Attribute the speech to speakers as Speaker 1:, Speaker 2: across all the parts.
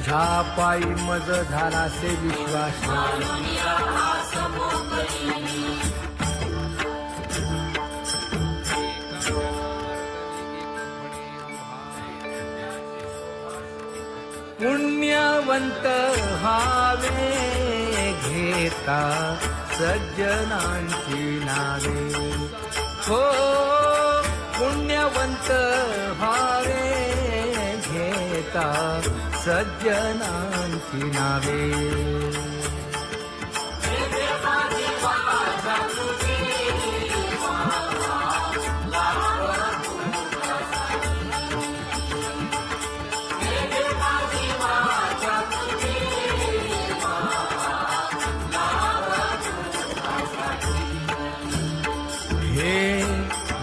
Speaker 1: तुझ्या पायी मज झालासे विश्वास पुण्यवंत व्हावे घेता सज्जनांची नावे हो पुण्यवंत व्हावे घेता सज्जनांची नावे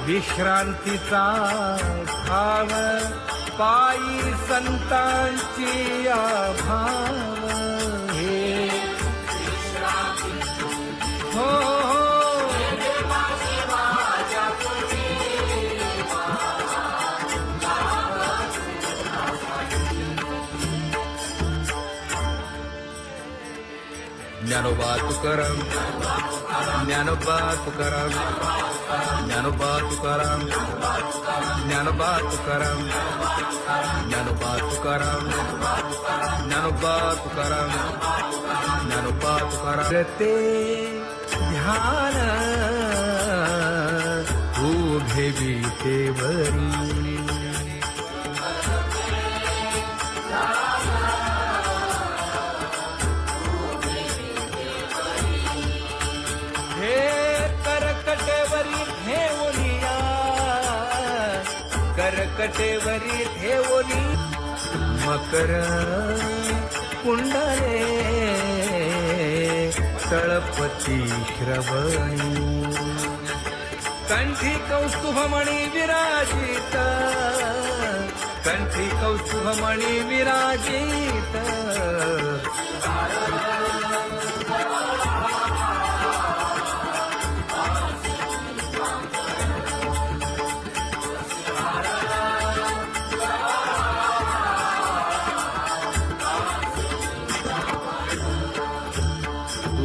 Speaker 1: विश्रांतीचा भाव पायी संतांची भाव हे हो ज्ञानोबा तुकाराम ज्ञानोबा तुकाराम ज्ञानोबा तुकाराम ज्ञानोबा तुकाराम ज्ञानोबा तुकाराम ज्ञानोबा तुकाराम ज्ञानोबा तुकाराम ते ध्यान उभे विटेवरी करकटेवरी ठेवली मकर कुंडले तळपती श्रवणी कंठी कौस्तुभमणी विराजित कंठी कौस्तुभमणी विराजित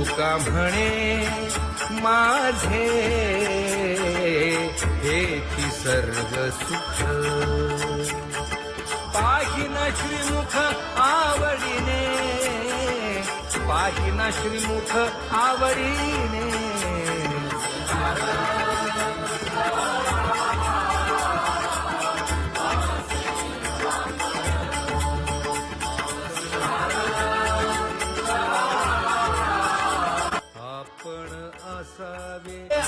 Speaker 1: तुका म्हणे माझे हेची सर्व सुख पाहिन श्रीमुख आवडीने पाहिन श्रीमुख आवडीने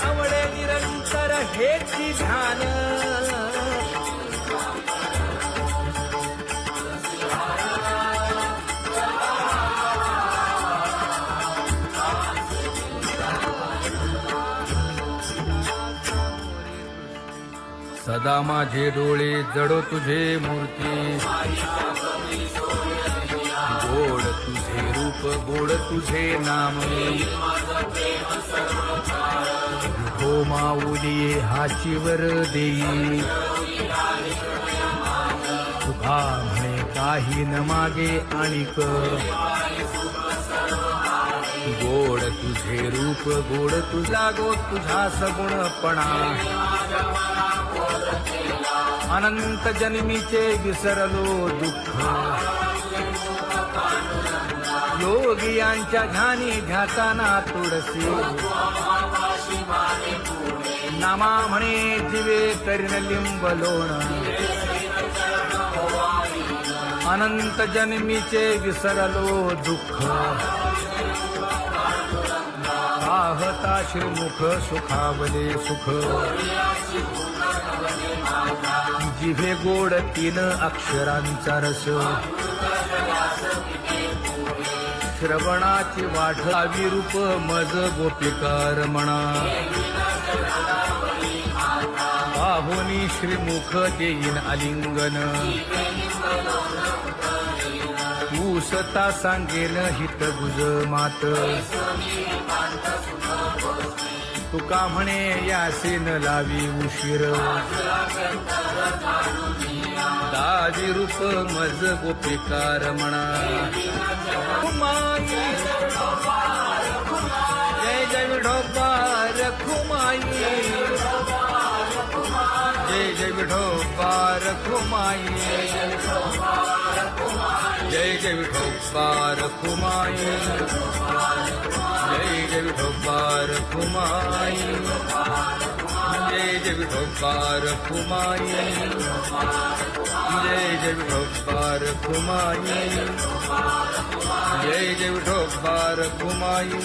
Speaker 1: आवडे निरंतर हेची ध्यान सदा माझे डोळे जडो तुझे मूर्ती गोड तुझे रूप गोड तुझे नाम हो माऊली हाचीवर देई तुका म्हणे काही न मागे आणिक गोड तुझे रूप गोड तुझा गो तुझा सगुणपणा अनंत जन्मीचे विसरलो दुःख योगियांच्या ध्यानी ध्याताना तुळसी नामा म्हणे जीवे करीन लिंब लोण अनंत जन्मीचे विसरलो दुःख पाहता श्रीमुख सुखावले सुख जिभे गोड 3 अक्षरांचा रस श्रवणाची वाढावी रूप मज गोपिकार म्हणा पाहुनी श्रीमुख देईन आलिंगन ऊसता सांगेन हित गुज मात तुका म्हणे यासे न लावी उशीर आदि रूप मज गोपिकार म्हणा रखुमाई जय जय विठोबा रखुमाई जय जय विठोबा रखुमाई जय जय विठोबा रखुमाई जय जय विठोबा रखुमाई जय जय विठोबा रखुमाई जय जय विठोबा रखुमाई जय जय विठोबा रखुमाई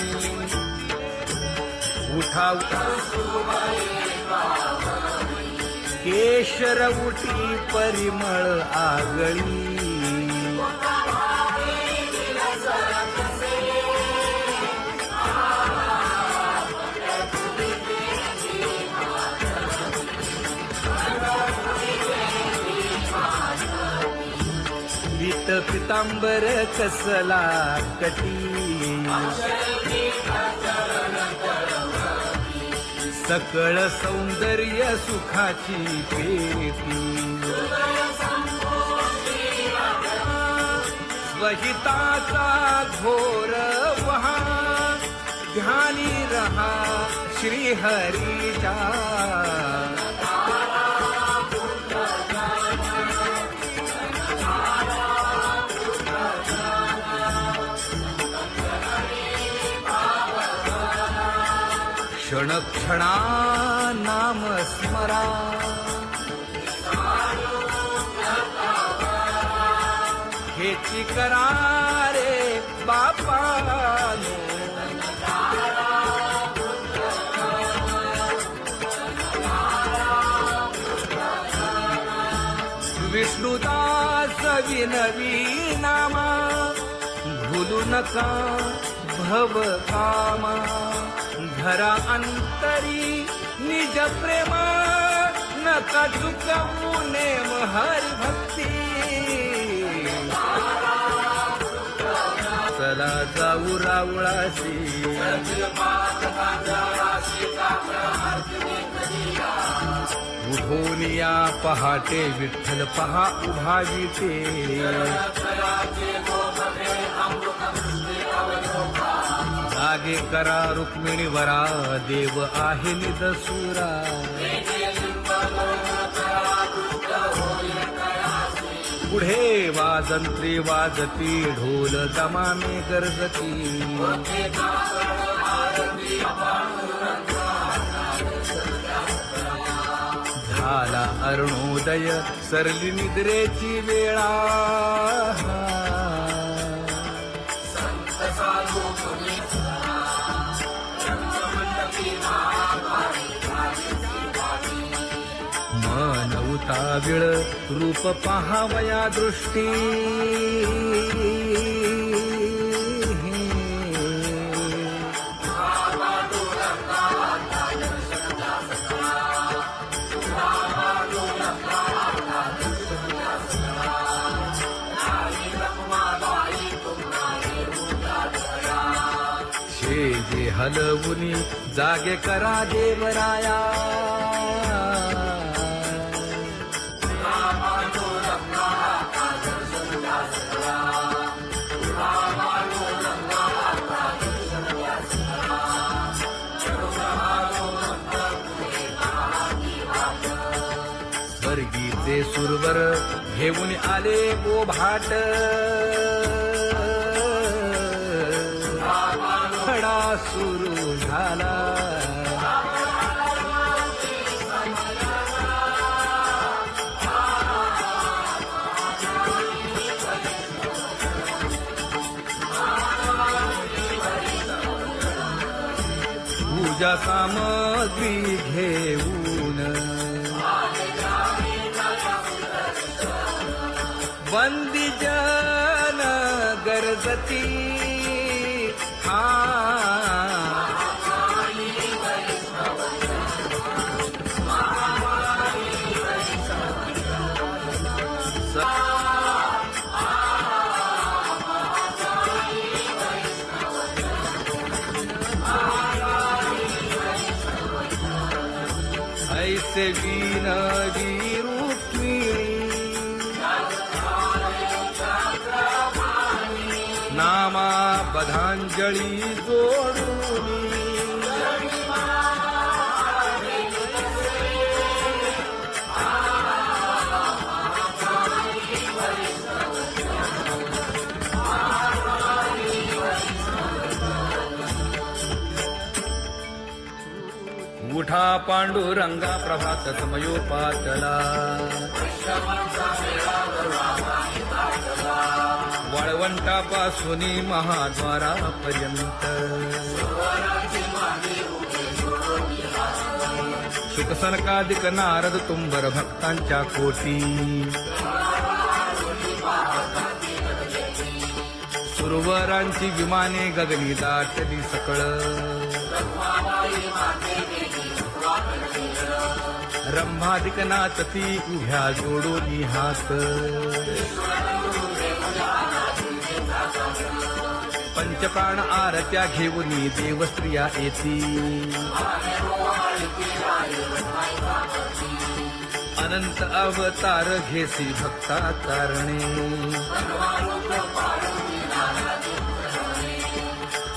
Speaker 1: उठा उठा केशर उठी परिमळ आगळी पीत पितांबर कसला कटी सकळ सौंदर्य सुखाची पेटी स्वहिताचा घोर वहा ध्यानी रहा श्रीहरीचा क्षण क्षणा नाम स्मरा हेची करा रे बापानो विष्णुदास विनवी नामा भूलू नका भव कामा धरा अंतरी निज प्रेम नका चुकवू नेम हरी भक्ती चला जाऊ रावळाशी उठोनिया पहाटे विठ्ठल पहा उभा विटे जागे करा रुक्मिणी वरा देव आहे निदसुरा पुढे वाजंत्री वाजती ढोल दमाने गरजती झाला अरुणोदय सरली निद्रेची वेळा मन उताविळ रूप पहावया दृष्टी जे हलवुनी जागे करा देवराया स्वर्गीचे सुरवर घेऊन आले गोभाट खडा सुरू झाला पूजा सामग्री घेऊन वंदी जन गरजती ऐसे विनवी रुक्मिणी नामा बधांजळी जोडूनी उठा पांडुरंगा प्रभात समयोपातला वाळवंटापासून महाद्वारापर्यंत शुकसनकादिक नारद तुंबर भक्तांच्या कोटी सुरवरांची विमाने गगनी दाटली सकळ रंभादिक नाचती उभ्या जोडोनी हात पंचप्राण आरत्या घेऊनी देवस्त्रिया येती अनंत अवतार घेसी भक्ता कारणे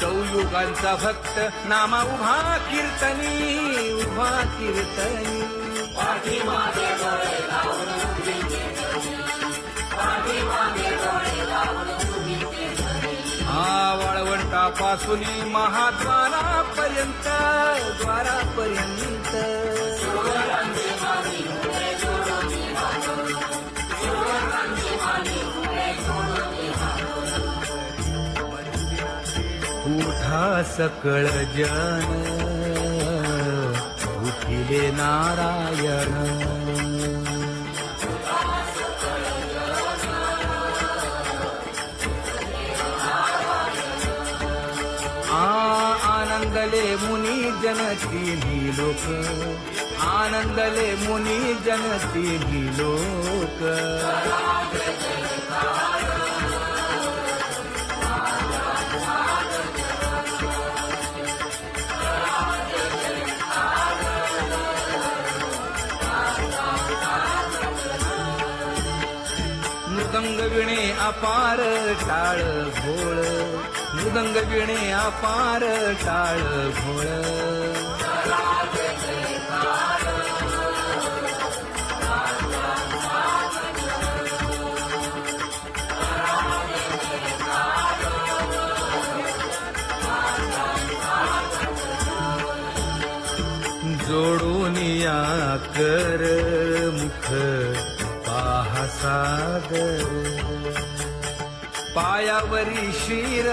Speaker 1: चौयुगांचा भक्त नामा उभा कीर्तनी उभा कीर्तनी वाळवंटापासून महाद्वारापर्यंत द्वारापर्यंत उठा सकळ जन उठिले नारायण आनंदले मुनी जन तिन्ही लोक आनंदले मुनी जन तिन्ही लोक मृदंग विणे अपार टाळ भोळ मृदंग विणे अपार टाळ भोळ जोडूनिया कर मुख पाहा सागर पायावरी शिर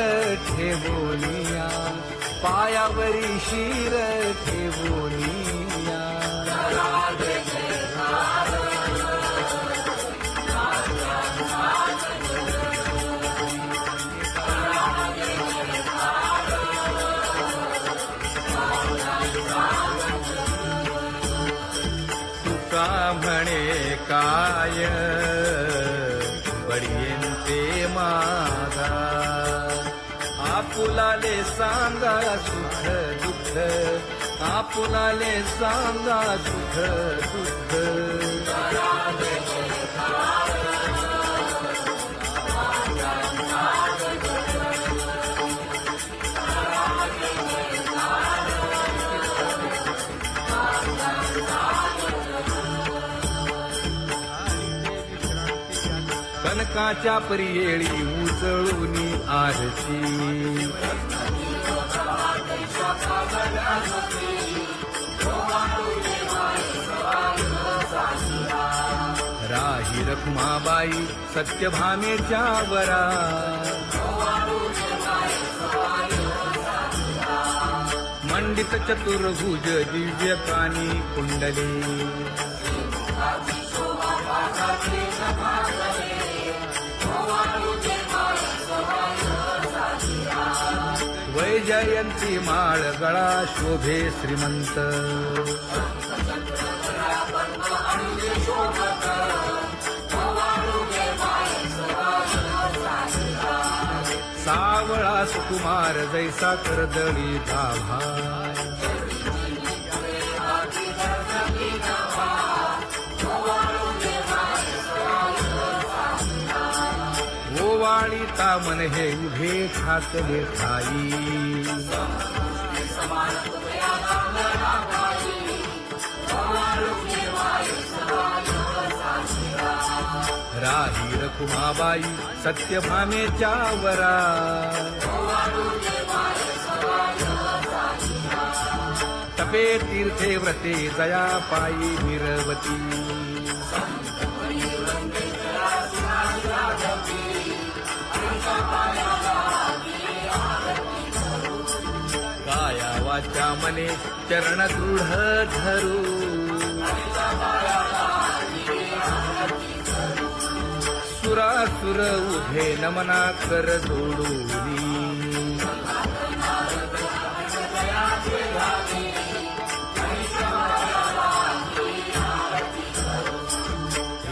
Speaker 1: ठेवोनिया पायावरी शिर ठेवोनिया तुका म्हणे काय बडियेंते मागा आपुलाले सांगा सुख दुःख आपुलाले सांगा सुख दुःख कनकाच्या परियेळी उजळूनी आरती राही रखुमाबाई सत्यभामेच्या वरा मंडित चतुर्भुज दिव्य कानी कुंडली वैजयंती माळ गळा शोभे श्रीमंत सावळा सुकुमार जैसा करदळी धाभा पाळीता मन हे उभे ठाकले ठाई राही रखुमाबाई सत्यभामेच्या वरा तपे तीर्थे व्रते जया पायी निरवती काया वाचा मने चरण दृढ धरू सुरासुर उभे नमना कर जोडूनी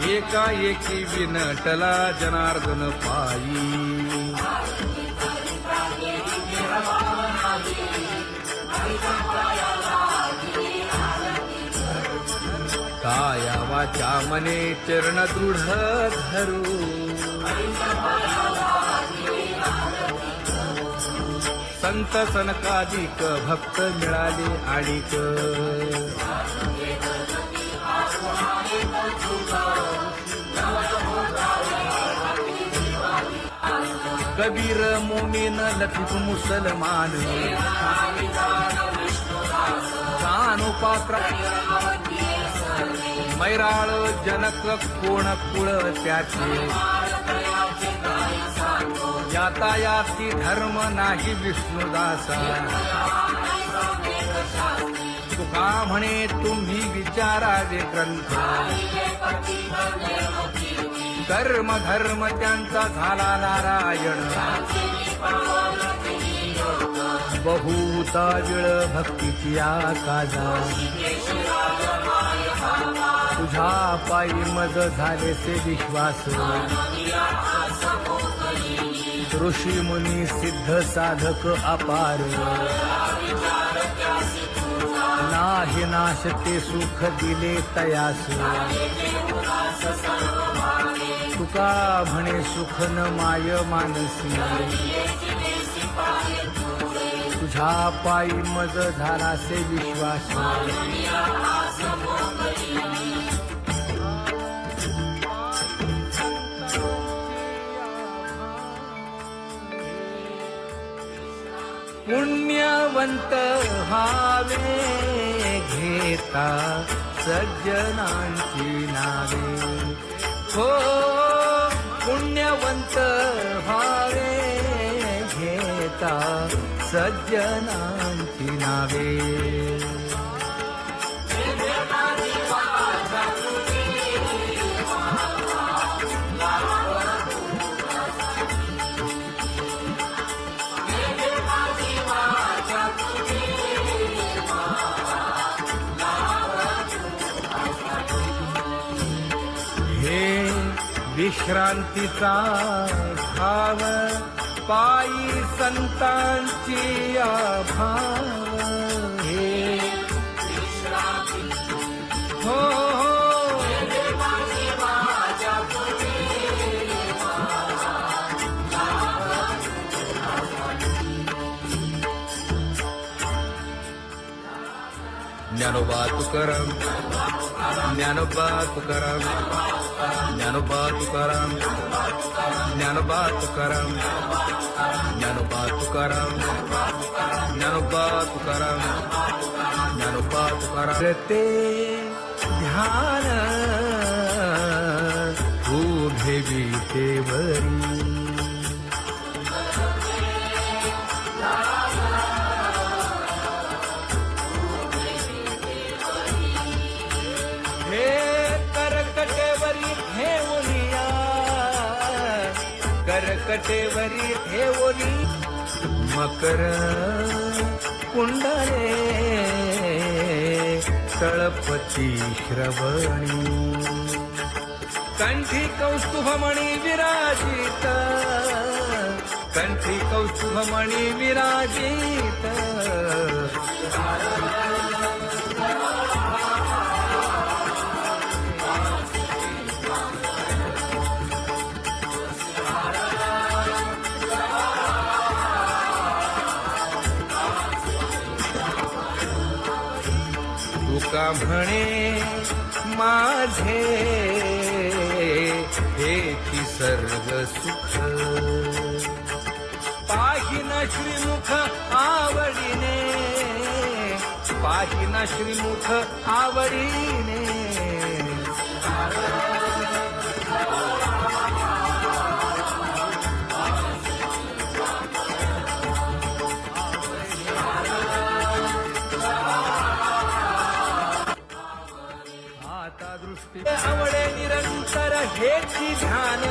Speaker 1: एकाएकी विनटला जनार्दन पायी काया वाचा मने चरण दृढ धरू संत सनकादिक भक्त मिळाले आणिक कबीर मोमीन लतीफ मुसलमान कानोपात्र मैराळ जनक कोण कुळ त्याचे यातायाती धर्म नाही विष्णुदासा तुका म्हणे तुम्ही विचारावे ग्रंथ कर्म धर्म त्यांचा झाला नारायण बहुता वेळ भक्तीची काजा तुझ्या पायी मज झाले से विश्वास ऋषी मुनी सिद्ध साधक अपार नाही नाश ते सुख दिले तयास तुका म्हणे सुख न माय मानसी तुझ्या पायी मज झाला से विश्वास पुण्यवंत व्हावे घेता सज्जनांची नावे हो पुण्यवंत व्हावे घेता सज्जनांची नावे विश्रांतीचा भाव पायी संतांची भाव हे हो ज्ञानोबा तुकाराम ज्ञानोबा तुकाराम ज्ञानोबा तुकाराम ज्ञानोबा तुकाराम ज्ञानोबा तुकाराम ज्ञानोबा तुकाराम ज्ञानोबा तुकाराम ते ध्यान उभे विटेवरी करकटेवरी ठेवली मकर कुंडले तळपती श्रवणी कंठी कौस्तुभमणी विराजित कंठी कौस्तुभमणी विराजित तुका म्हणे माझे हेची सर्व सुख पाहिना श्रीमुख आवडीने पाहिना श्रीमुख आवडीने आता दृष्टी आवडे निरंतर हेची ध्यान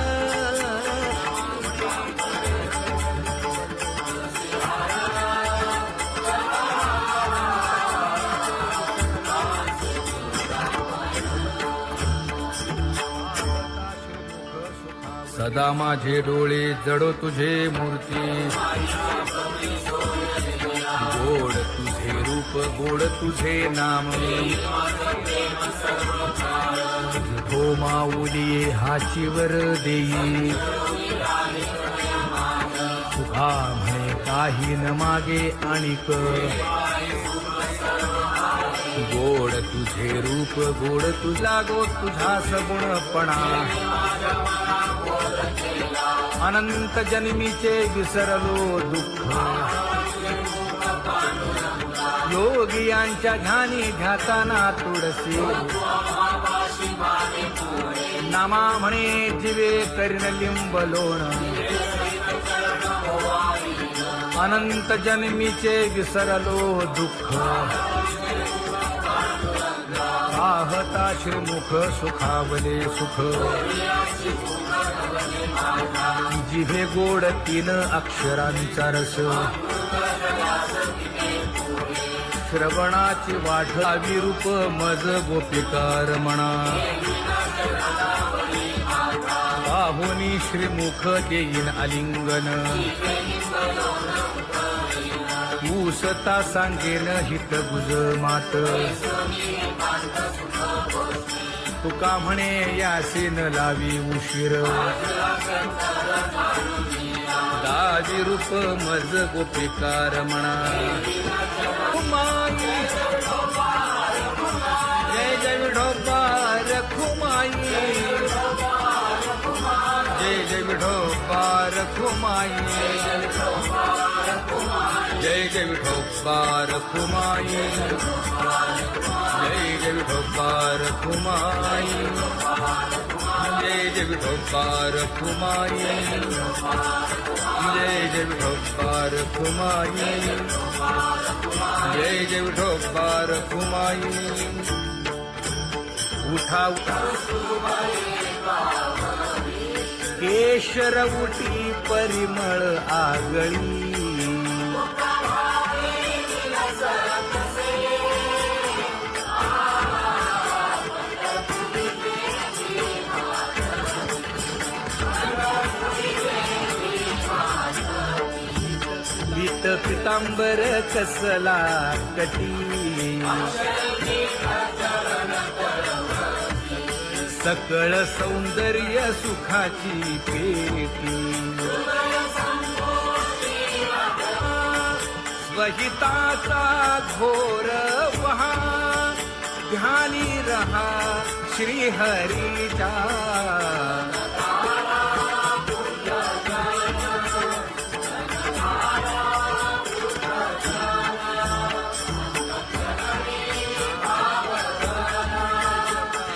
Speaker 1: सदा माझे डोळे जडो तुझे मूर्ती गोड तुझे रूप गोड तुझे नाम हो माऊली हाचीवर देई तुझा म्हणे काही न मागे आणिक गोड तुझे रूप गोड तुझा गो तुझा सगुणपणा अनंत जन्मीचे विसरलो दुःख योगियांच्या ध्यानी ध्याताना तुळसी नामा म्हणे जीवे करीन लिंब लोण अनंत जन्मीचे विसरलो दुःख पाहता श्रीमुख सुखावले सुख जिभे गोड 3 अक्षरांचा रस श्रवणाची वाट विरूप मज गोपिकार म्हणा पाहुनी श्रीमुख देईन आलिंगन ऊसता सांगेन हित गुज मात तुका म्हणे यासी न लावी उशीर दावी रूप मज गोपिकार म्हणा जय जय विठोबा रखुमाई जय जय विठोबा रखुमाई जय जय विठोबा रखुमाई जय जय विठोबा रखुमाई जय जय विठोबा रखुमाई जय जय विठोबा रखुमाई जय जय विठोबा रखुमाई उठा केशर उटी परिमळ आगळी पीत पितांबर कसला कटी सकळ सौंदर्य सुखाची पेटी स्वहिताचा घोर वहा ध्यानी रहा श्रीहरीचा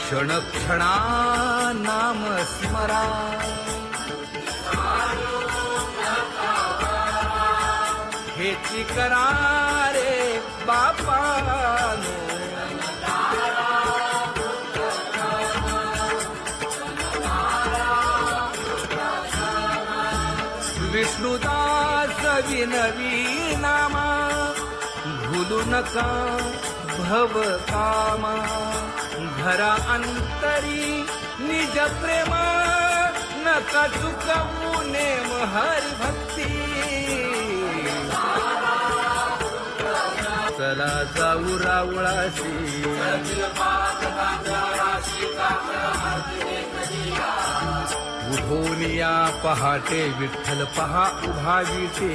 Speaker 1: क्षण क्षणा नाम स्मरा हेची करा रे बापानो विष्णुदास विनवी नामा भूलू नका भव कामा घरा अंतरी निज प्रेम नका चुकवू नेम हरी भक्ती चला जाऊ रावळाशी उठून या पहाटे विठ्ठल पहा उभा विटे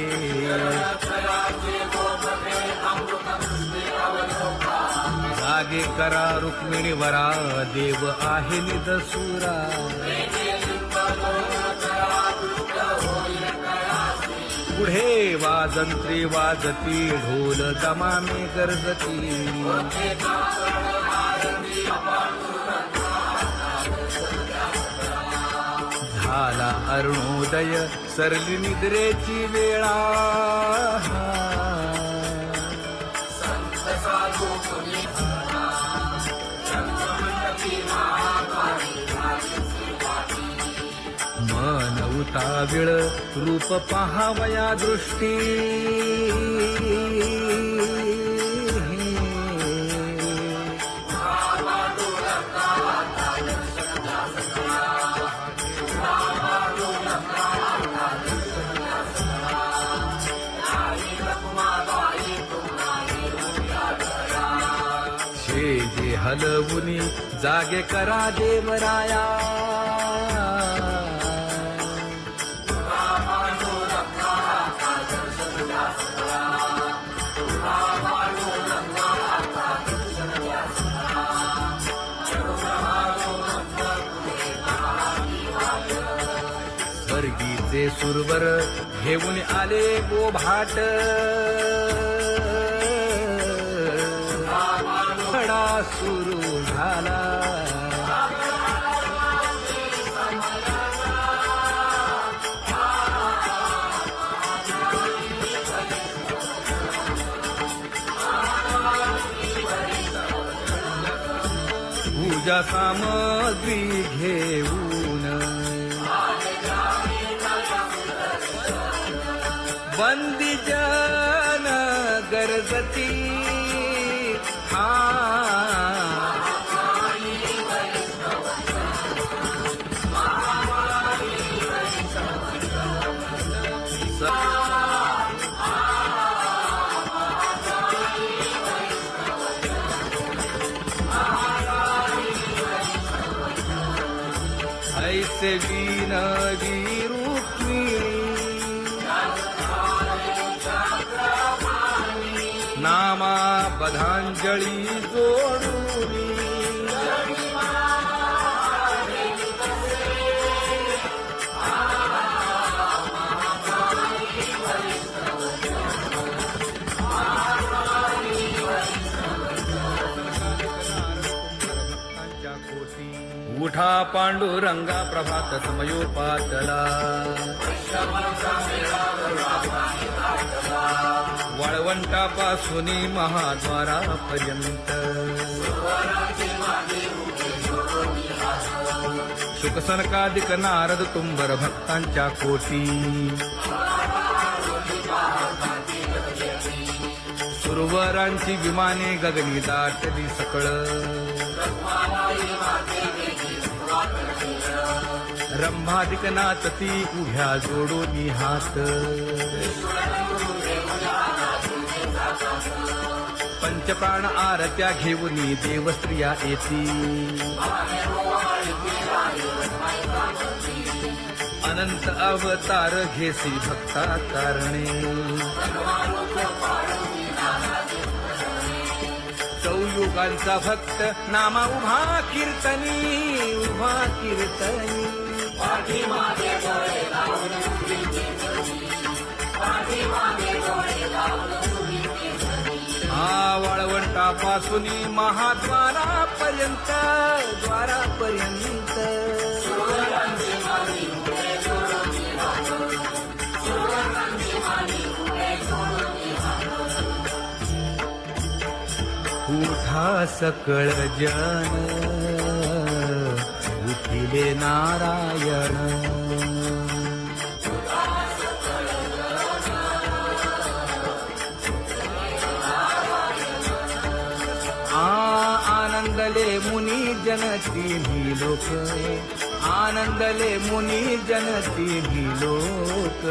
Speaker 1: जागे करा रुक्मिणी वरा देव आहे निदसुरा पुढे वाजंत्री वाजती ढोल दमामे गरजती झाला अरुणोदय सरली निद्रेची वेळा मन उताविळ रूप पहावया दृष्टी शेजे हलवुनी जागे करा देवराया स्वर्गीचे सुरवर घेऊन आले गोभाट खडा सुरू झाला पूजा सामग्री घेऊन बंदी जन गरजती ऐसे विनवी रुक्मिणी नामा बधांजळी जोडूनी उठा पांडुरंगा प्रभात समयोपातला वाळवंटापासून महाद्वारापर्यंत शुकसनकादिक नारद तुंबर भक्तांच्या कोटी सुरवरांची विमाने गगनी दाटली सकळ रंभादिक नाचती उभ्या जोडोनी हात पंचप्राण आरत्या घेऊनी देवस्त्रिया येती अनंत अवतार घेसी भक्ता कारणे चौयुगांचा भक्त नामा उभा कीर्तनी उभा कीर्तनी वाळवंटापासून महाद्वारापर्यंत द्वारापर्यंत उठा सकळ जन उठिले नारायण आनंदले मुनी जन तिन्ही लोक आनंदले मुनी जन तिन्ही लोक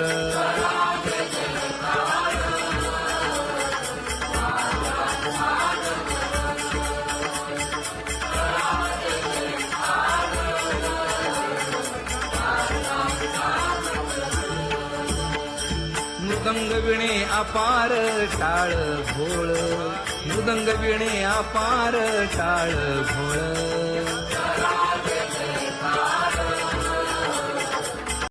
Speaker 1: मृदंग विणे अपार टाळ भोळ मृदंग विणे अपार टाळ भोळ